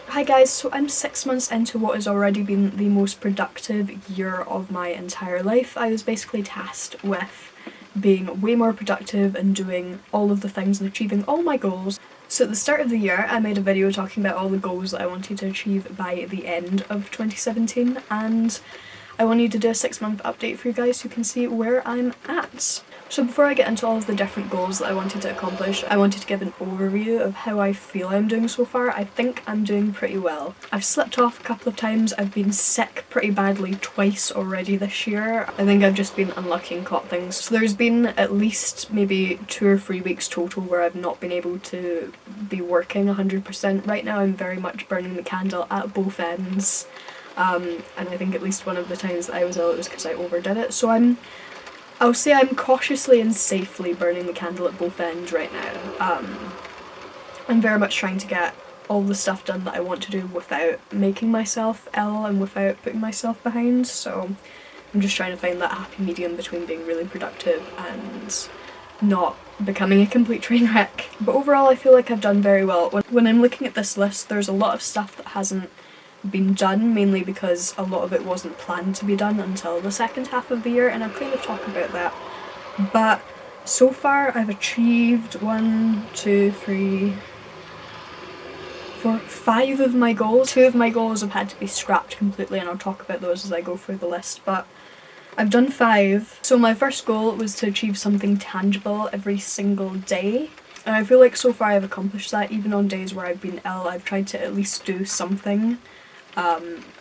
Hi guys, so I'm 6 months into what has already been the most productive year of my entire life. I was basically tasked with being way more productive and doing all of the things and achieving all my goals. So at the start of the year I made a video talking about all the goals that I wanted to achieve by the end of 2017, and I wanted to do a 6-month update for you guys so you can see where I'm at. So before I get into all of the different goals that I wanted to accomplish, I wanted to give an overview of how I feel I'm doing so far. I think I'm doing pretty well. I've slipped off a couple of times, I've been sick pretty badly twice already this year. I think I've just been unlucky and caught things. So there's been at least maybe 2 or 3 weeks total where I've not been able to be working 100%. Right now I'm very much burning the candle at both ends. And I think at least one of the times that I was ill it was because I overdid it. So I'll say I'm cautiously and safely burning the candle at both ends right now. I'm very much trying to get all the stuff done that I want to do without making myself ill and without putting myself behind, so I'm just trying to find that happy medium between being really productive and not becoming a complete train wreck. But overall I feel like I've done very well. When I'm looking at this list, there's a lot of stuff that hasn't been done, mainly because a lot of it wasn't planned to be done until the second half of the year, and I'll kind of talk about that. But so far I've achieved 1, 2, 3, 4, 5 of my goals. 2 of my goals have had to be scrapped completely, and I'll talk about those as I go through the list, but I've done 5. So my first goal was to achieve something tangible every single day. And I feel like so far I've accomplished that. Even on days where I've been ill, I've tried to at least do something.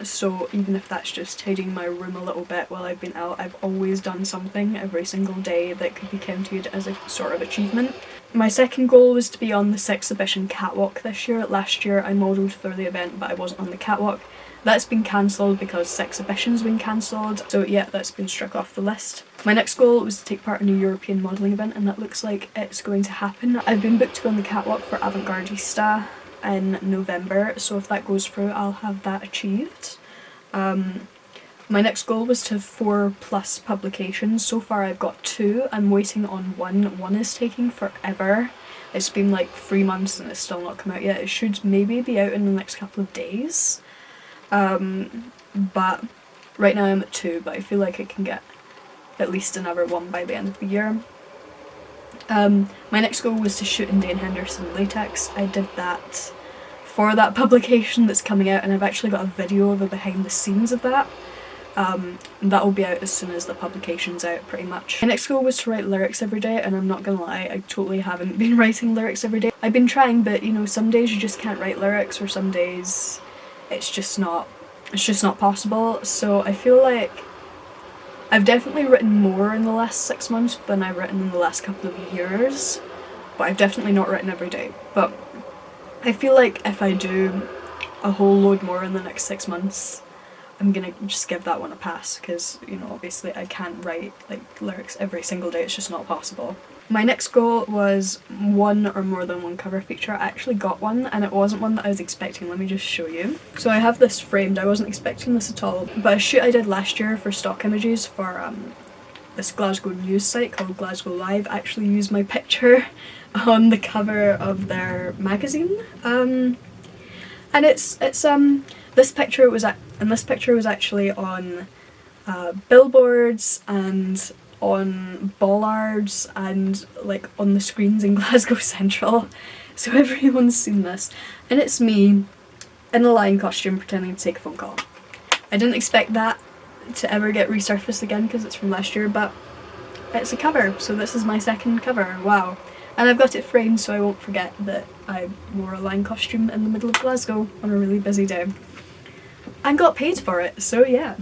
So even if that's just tidying my room a little bit while I've been out, I've always done something every single day that could be counted as a sort of achievement. My second goal was to be on the Sexhibition catwalk this year. Last year I modelled for the event but I wasn't on the catwalk. That's been cancelled because Sexhibition's been cancelled, so yeah, that's been struck off the list. My next goal was to take part in a European modelling event, and that looks like it's going to happen. I've been booked to go on the catwalk for Avant-Gardista in November, so if that goes through I'll have that achieved. My next goal was to have 4+ publications. So far I've got 2. I'm waiting on one. One is taking forever. It's been like 3 months and it's still not come out yet. It should maybe be out in the next couple of days. But right now I'm at 2, but I feel like I can get at least another one by the end of the year. My next goal was to shoot in Dane Henderson latex. I did that for that publication that's coming out, and I've actually got a video of a behind the scenes of that. And that will be out as soon as the publication's out, pretty much. My next goal was to write lyrics every day, and I'm not gonna lie, I totally haven't been writing lyrics every day. I've been trying, but you know, some days you just can't write lyrics, or some days it's just not possible. So I feel like I've definitely written more in the last 6 months than I've written in the last couple of years, but I've definitely not written every day. But I feel like if I do a whole load more in the next 6 months, I'm gonna just give that one a pass, because, you know, obviously I can't write like lyrics every single day, it's just not possible. My next goal was 1 or more than 1 cover feature. I actually got one, and it wasn't one that I was expecting. Let me just show you. So I have this framed. I wasn't expecting this at all, but a shoot I did last year for stock images for this Glasgow news site called Glasgow Live actually used my picture on the cover of their magazine. And this picture was actually on billboards and on bollards and like on the screens in Glasgow Central, so everyone's seen this, and it's me in a lion costume pretending to take a phone call. I didn't expect that to ever get resurfaced again because it's from last year, but it's a cover, so this is my second cover. Wow. And I've got it framed so I won't forget that I wore a lion costume in the middle of Glasgow on a really busy day and got paid for it, so yeah.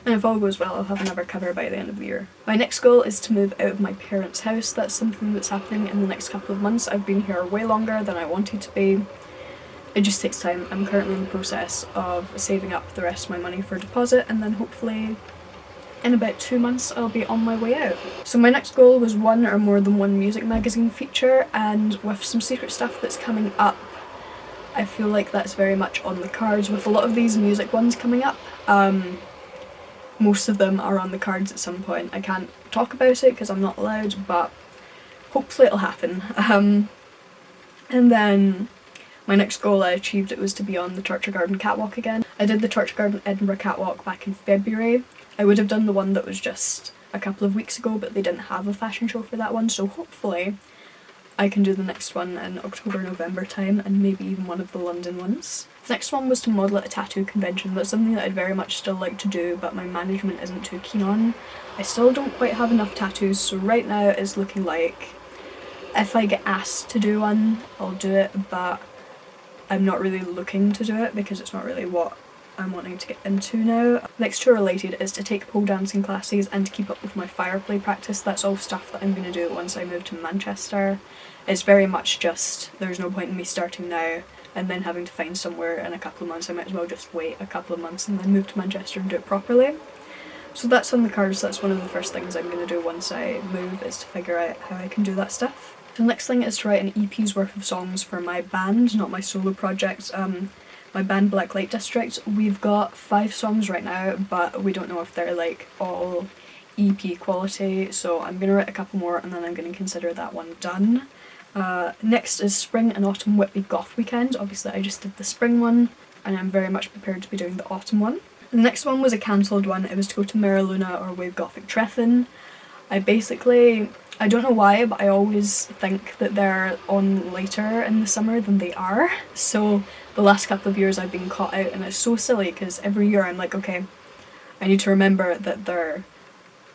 And if all goes well, I'll have another cover by the end of the year. My next goal is to move out of my parents' house. That's something that's happening in the next couple of months. I've been here way longer than I wanted to be. It just takes time. I'm currently in the process of saving up the rest of my money for a deposit, and then hopefully in about 2 months I'll be on my way out. So my next goal was 1 or more than 1 music magazine feature, and with some secret stuff that's coming up, I feel like that's very much on the cards. With a lot of these music ones coming up, most of them are on the cards at some point. I can't talk about it because I'm not allowed, but hopefully it'll happen. And then My next goal I achieved, it was to be on the Church of Garden catwalk again. I did the Church of Garden Edinburgh catwalk back in February. I would have done the one that was just a couple of weeks ago, but they didn't have a fashion show for that one, so hopefully I can do the next one in October, November time, and maybe even one of the London ones. The next one was to model at a tattoo convention. That's something that I'd very much still like to do, but my management isn't too keen on. I still don't quite have enough tattoos, so right now it's looking like if I get asked to do one, I'll do it, but I'm not really looking to do it because it's not really what I'm wanting to get into now. Next to related is to take pole dancing classes and to keep up with my fireplay practice. That's all stuff that I'm going to do once I move to Manchester. It's very much just, there's no point in me starting now and then having to find somewhere in a couple of months. I might as well just wait a couple of months and then move to Manchester and do it properly. So that's on the cards. That's one of the first things I'm going to do once I move, is to figure out how I can do that stuff. The next thing is to write an EP's worth of songs for my band, not my solo projects. My band Blacklight District, we've got 5 songs right now, but we don't know if they're like all EP quality, so I'm going to write a couple more and then I'm going to consider that one done. Next is Spring and Autumn Whitby Goth Weekend. Obviously I just did the spring one and I'm very much prepared to be doing the autumn one. The next one was a cancelled one. It was to go to Mariluna or Wave Gothic Trethin. I don't know why, but I always think that they're on later in the summer than they are. So the last couple of years I've been caught out, and it's so silly because every year I'm like, okay, I need to remember that they're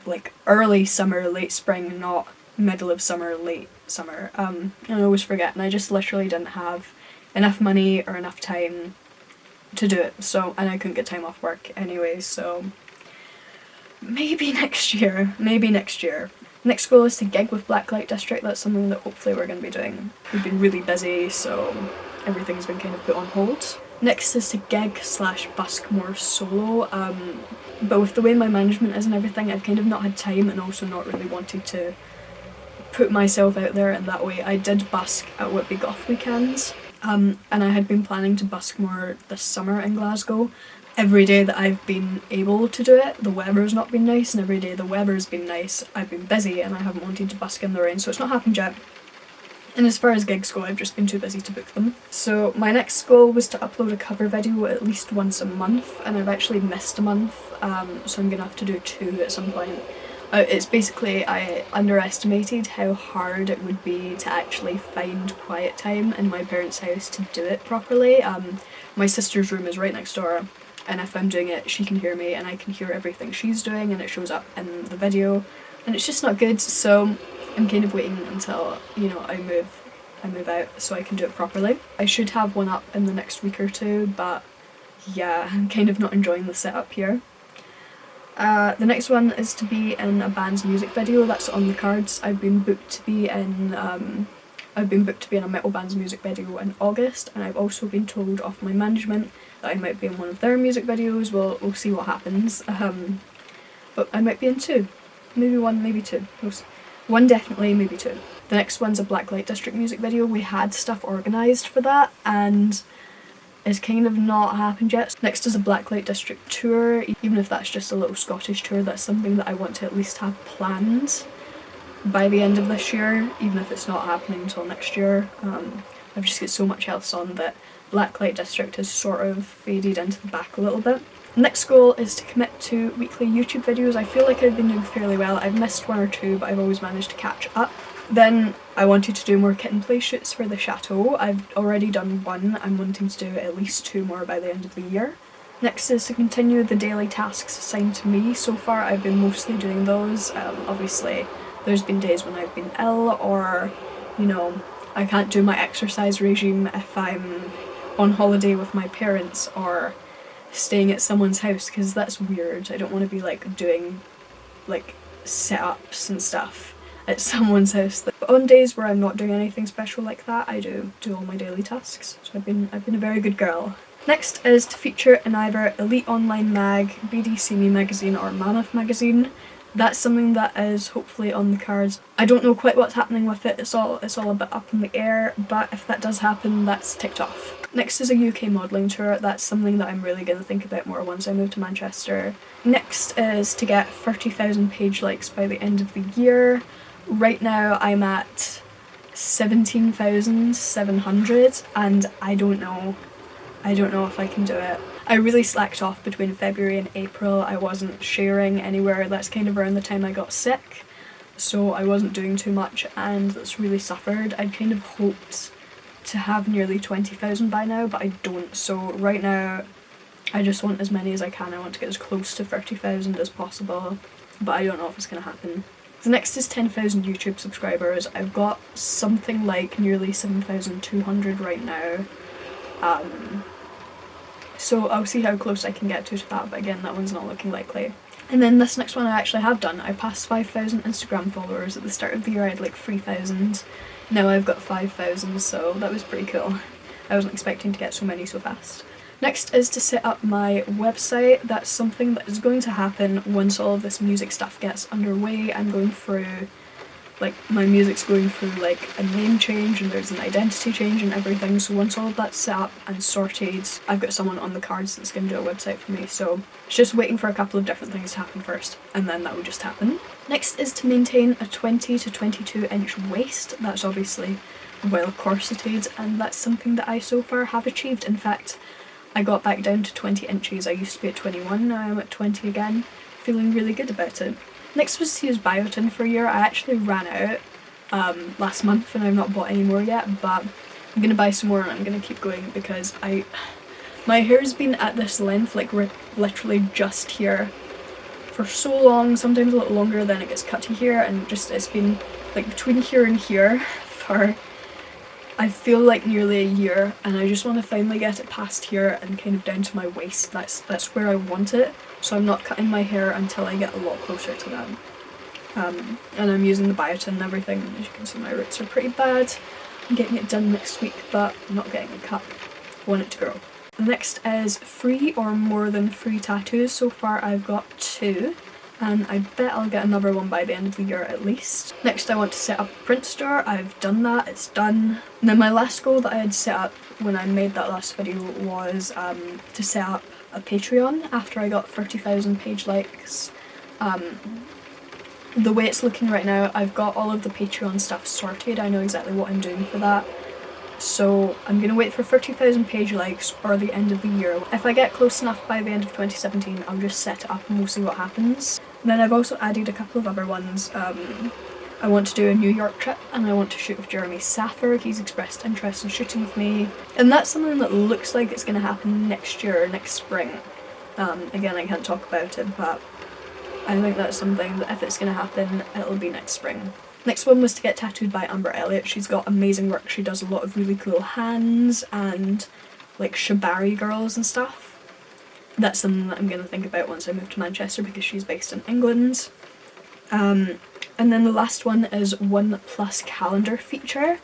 like early summer, late spring, not middle of summer, late summer. And I always forget, and I just literally didn't have enough money or enough time to do it. So, and I couldn't get time off work anyway, so maybe next year. Next goal is to gig with Blacklight District. That's something that hopefully we're going to be doing. We've been really busy, so everything's been kind of put on hold. Next is to gig / busk more solo. But with the way my management is and everything, I've kind of not had time and also not really wanted to put myself out there in that way. I did busk at Whitby Goth Weekends, and I had been planning to busk more this summer in Glasgow. Every day that I've been able to do it, the weather's not been nice, and every day the weather's been nice, I've been busy and I haven't wanted to busk in the rain, so it's not happened yet. And as far as gigs go, I've just been too busy to book them. So my next goal was to upload a cover video at least once a month, and I've actually missed a month, so I'm gonna have to do 2 at some point. It's basically, I underestimated how hard it would be to actually find quiet time in my parents' house to do it properly. My sister's room is right next door, and if I'm doing it, she can hear me and I can hear everything she's doing and it shows up in the video, and it's just not good, so I'm kind of waiting until, you know, I move out so I can do it properly. I should have one up in the next week or 2, but yeah, I'm kind of not enjoying the setup here. The next one is to be in a band's music video. That's on the cards. I've been booked to be in a metal band's music video in August, and I've also been told off my management that I might be in one of their music videos. We'll see what happens. But I might be in 2. Maybe 1, maybe 2. 1 definitely, maybe 2. The next one's a Blacklight District music video. We had stuff organised for that and it's kind of not happened yet. Next is a Blacklight District tour. Even if that's just a little Scottish tour, that's something that I want to at least have planned by the end of this year, even if it's not happening until next year. I've just got so much else on that Blacklight District has sort of faded into the back a little bit. Next goal is to commit to weekly YouTube videos. I feel like I've been doing fairly well. I've missed 1 or 2, but I've always managed to catch up. Then I wanted to do more kit and play shoots for the chateau. I've already done 1. I'm wanting to do at least 2 more by the end of the year. Next is to continue the daily tasks assigned to me. So far I've been mostly doing those. Obviously there's been days when I've been ill, or, you know, I can't do my exercise regime if I'm on holiday with my parents or staying at someone's house, because that's weird. I don't want to be like doing like setups and stuff at someone's house. But on days where I'm not doing anything special like that, I do all my daily tasks. So I've been a very good girl. Next is to feature in either Elite Online Mag, BDC Me magazine or Mammoth magazine. That's something that is hopefully on the cards. I don't know quite what's happening with it. It's all a bit up in the air, but if that does happen, that's ticked off. Next is a UK modelling tour. That's something that I'm really going to think about more once I move to Manchester. Next is to get 30,000 page likes by the end of the year. Right now I'm at 17,700, and I don't know if I can do it. I really slacked off between February and April. I wasn't sharing anywhere. That's kind of around the time I got sick, so I wasn't doing too much, and that's really suffered. I'd kind of hoped to have nearly 20,000 by now, but I don't. So right now I just want as many as I can. I want to get as close to 30,000 as possible, but I don't know if it's going to happen. The next is 10,000 YouTube subscribers. I've got something like nearly 7,200 right now. So I'll see how close I can get to that, but again, that one's not looking likely. And then this next one I actually have done. I passed 5,000 Instagram followers. At the start of the year I had like 3,000. Now I've got 5,000, so that was pretty cool. I wasn't expecting to get so many so fast. Next is to set up my website. That's something that is going to happen once all of this music stuff gets underway. I'm going through, like, my music's going through like a name change, and there's an identity change and everything, so once all of that's set up and sorted, I've got someone on the cards that's going to do a website for me, so it's just waiting for a couple of different things to happen first, and then that will just happen. Next is to maintain a 20 to 22 inch waist. That's obviously well corseted, and that's something that I so far have achieved. In fact, I got back down to 20 inches. I used to be at 21, now I'm at 20 again. Feeling really good about it. Next was to use biotin for a year. I actually ran out last month and I've not bought any more yet, but I'm going to buy some more and I'm going to keep going because my hair's been at this length, like literally just here, for so long, sometimes a little longer, then it gets cut to here, and just it's been like between here and here for I feel like nearly a year, and I just want to finally get it past here and kind of down to my waist. That's where I want it, so I'm not cutting my hair until I get a lot closer to that. And I'm using the biotin and everything. As you can see, my roots are pretty bad. I'm getting it done next week, but I'm not getting it cut. I want it to grow. Next is 3 or more than 3 tattoos. So far I've got 2. And I bet I'll get another one by the end of the year at least. Next I want to set up a print store. I've done that, it's done. And then my last goal that I had set up when I made that last video was to set up a Patreon after I got 30,000 page likes. The way it's looking right now, I've got all of the Patreon stuff sorted. I know exactly what I'm doing for that. So I'm going to wait for 30,000 page likes or the end of the year. If I get close enough by the end of 2017, I'll just set it up and we'll see what happens. Then I've also added a couple of other ones. I want to do a New York trip and I want to shoot with Jeremy Saffer. He's expressed interest in shooting with me. And that's something that looks like it's going to happen next year, next spring. Again, I can't talk about it, but I think that's something that if it's going to happen, it'll be next spring. Next one was to get tattooed by Amber Elliott. She's got amazing work. She does a lot of really cool hands and like shibari girls and stuff. That's something that I'm going to think about once I move to Manchester because she's based in England. And then the last one is 1+ calendar feature.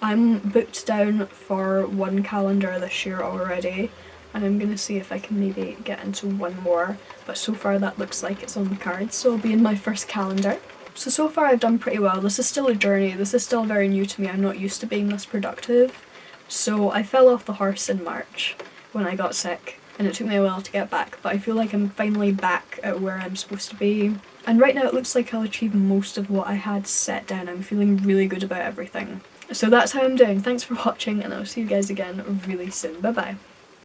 I'm booked down for 1 calendar this year already, and I'm going to see if I can maybe get into 1 more, but so far that looks like it's on the cards, so I'll be in my first calendar. So far I've done pretty well. This is still a journey, this is still very new to me, I'm not used to being this productive. So I fell off the horse in March when I got sick, and it took me a while to get back, but I feel like I'm finally back at where I'm supposed to be. And right now it looks like I'll achieve most of what I had set down. I'm feeling really good about everything. So that's how I'm doing. Thanks for watching, and I'll see you guys again really soon. Bye bye.